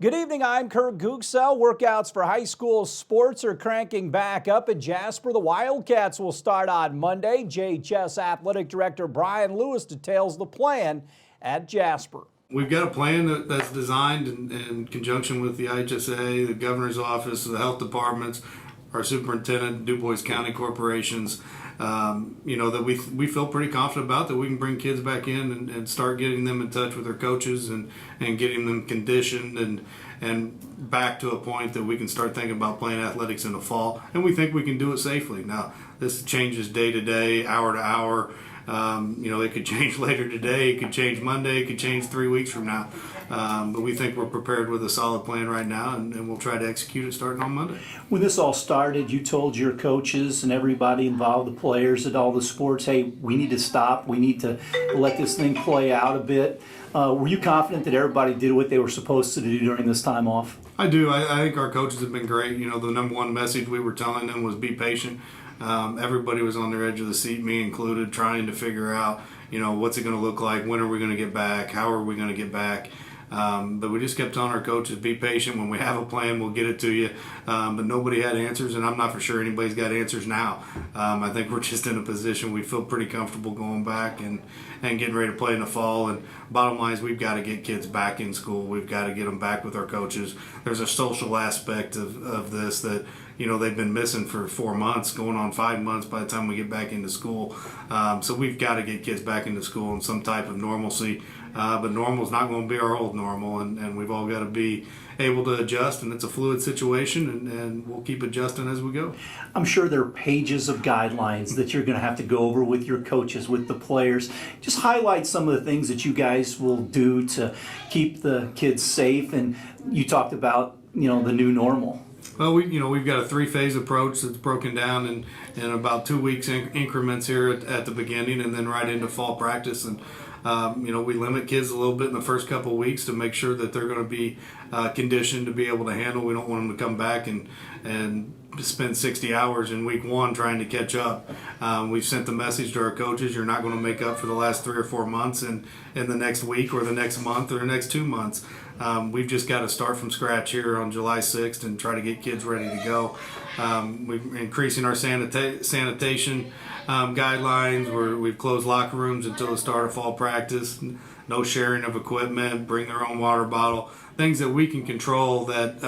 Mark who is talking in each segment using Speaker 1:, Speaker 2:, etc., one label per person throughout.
Speaker 1: Good evening, I'm Kurt Gutgsell. Workouts for high school sports are cranking back up at Jasper. The Wildcats will start on Monday. JHS Athletic Director Brian Lewis details the plan at Jasper.
Speaker 2: We've got a plan that's designed in conjunction with the IHSA, the governor's office, the health departments, our superintendent, Du Bois County corporations, that we feel pretty confident about, that we can bring kids back in and start getting them in touch with their coaches and getting them conditioned and back to a point that we can start thinking about playing athletics in the fall. And we think we can do it safely. Now, this changes day to day, hour to hour. It could change later today, it could change Monday, it could change 3 weeks from now. But we think we're prepared with a solid plan right now, and we'll try to execute it starting on Monday.
Speaker 3: When this all started, you told your coaches and everybody involved, the players at all the sports, hey, we need to stop, we need to let this thing play out a bit. Were you confident that everybody did what they were supposed to do during this time off?
Speaker 2: I do. I think our coaches have been great. The number one message we were telling them was be patient. Everybody was on their edge of the seat, me included, trying to figure out, what's it going to look like? When are we going to get back? How are we going to get back? But we just kept telling our coaches, be patient. When we have a plan, we'll get it to you. But nobody had answers, and I'm not for sure anybody's got answers now. I think we're just in a position we feel pretty comfortable going back and getting ready to play in the fall. And bottom line is we've got to get kids back in school. We've got to get them back with our coaches. There's a social aspect of this that, they've been missing for 4 months, going on 5 months by the time we get back into school. So we've got to get kids back into school in some type of normalcy. But normal is not going to be our old normal, and we've all got to be able to adjust, and it's a fluid situation, and we'll keep adjusting as we go.
Speaker 3: I'm sure there are pages of guidelines that you're going to have to go over with your coaches, with the players. Just highlight some of the things that you guys will do to keep the kids safe, and you talked about, the new normal.
Speaker 2: Well, we've got a 3-phase approach that's broken down in about 2 weeks increments here at the beginning, and then right into fall practice. And we limit kids a little bit in the first couple of weeks to make sure that they're going to be conditioned to be able to handle. We don't want them to come back and spend 60 hours in week 1 trying to catch up. We've sent the message to our coaches, you're not going to make up for the last 3 or 4 months in the next week or the next month or the next 2 months. We've just got to start from scratch here on July 6th and try to get kids ready to go. We're increasing our sanitation guidelines. We've closed locker rooms until the start of fall practice. No sharing of equipment, bring their own water bottle, things that we can control that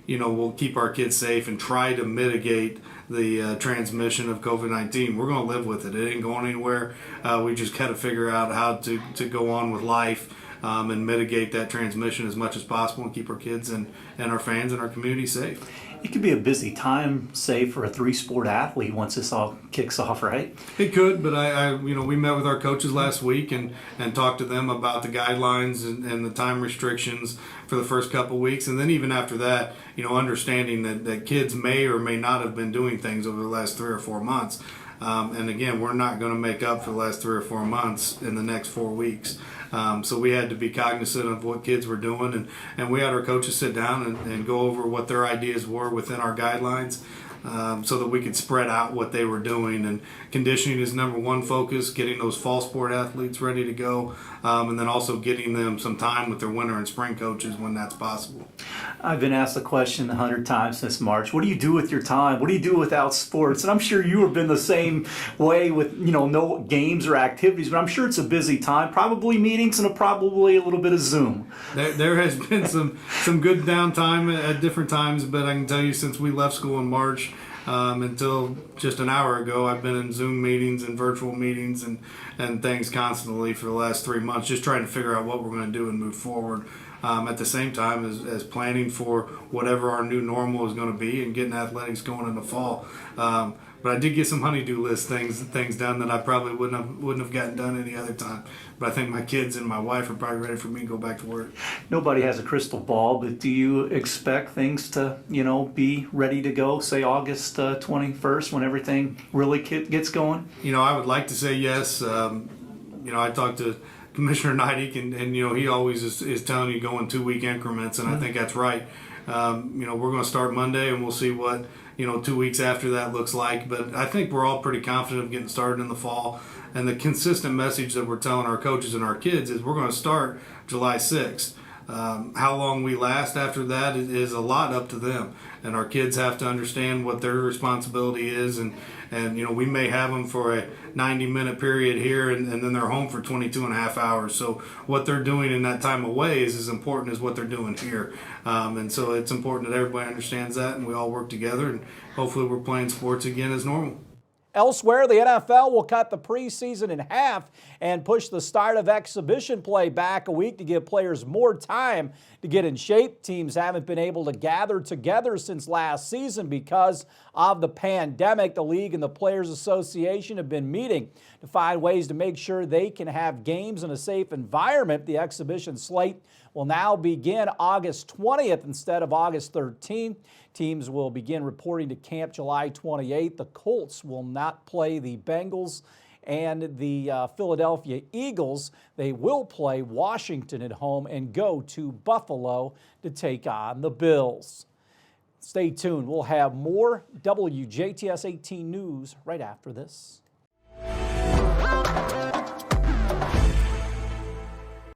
Speaker 2: will keep our kids safe and try to mitigate the transmission of COVID-19. We're going to live with it. It ain't going anywhere. We just got to figure out how to go on with life and mitigate that transmission as much as possible and keep our kids and our fans and our community safe.
Speaker 3: It could be a busy time, say, for a 3-sport athlete once this all kicks off, right?
Speaker 2: It could, but we met with our coaches last week and talked to them about the guidelines and the time restrictions for the first couple of weeks. And then even after that, understanding that kids may or may not have been doing things over the last 3 or 4 months. And again, we're not going to make up for the last 3 or 4 months in the next 4 weeks. So we had to be cognizant of what kids were doing, and we had our coaches sit down and go over what their ideas were within our guidelines. So that we could spread out what they were doing. And conditioning is number one focus, getting those fall sport athletes ready to go, and then also getting them some time with their winter and spring coaches when that's possible.
Speaker 3: I've been asked the question 100 times since March. What do you do with your time? What do you do without sports? And I'm sure you have been the same way with, no games or activities, but I'm sure it's a busy time, probably meetings and probably a little bit of Zoom.
Speaker 2: There has been some good downtime at different times, but I can tell you since we left school in March, until just an hour ago, I've been in Zoom meetings and virtual meetings and things constantly for the last 3 months, just trying to figure out what we're going to do and move forward. At the same time as planning for whatever our new normal is going to be and getting athletics going in the fall. But I did get some honey-do list things done that I probably wouldn't have gotten done any other time. But I think my kids and my wife are probably ready for me to go back to work.
Speaker 3: Nobody has a crystal ball, but do you expect things to, be ready to go, say August 21st when everything really gets going?
Speaker 2: I would like to say yes. I talked to Commissioner Neidig, and he always is telling you go in 2-week increments, and I think that's right. We're going to start Monday, and we'll see what 2 weeks after that looks like. But I think we're all pretty confident of getting started in the fall. And the consistent message that we're telling our coaches and our kids is we're going to start July 6th. How long we last after that is a lot up to them, and our kids have to understand what their responsibility is. And we may have them for a 90-minute period here, and then they're home for 22 and a half hours. So what they're doing in that time away is as important as what they're doing here. And so it's important that everybody understands that, and we all work together, and hopefully we're playing sports again as normal.
Speaker 1: Elsewhere, the NFL will cut the preseason in half and push the start of exhibition play back a week to give players more time to get in shape. Teams haven't been able to gather together since last season because of the pandemic. The league and the Players Association have been meeting to find ways to make sure they can have games in a safe environment. The exhibition slate will now begin August 20th instead of August 13th. Teams will begin reporting to camp July 28th. The Colts will not play the Bengals and the Philadelphia Eagles. They will play Washington at home and go to Buffalo to take on the Bills. Stay tuned. We'll have more WJTS 18 news right after this.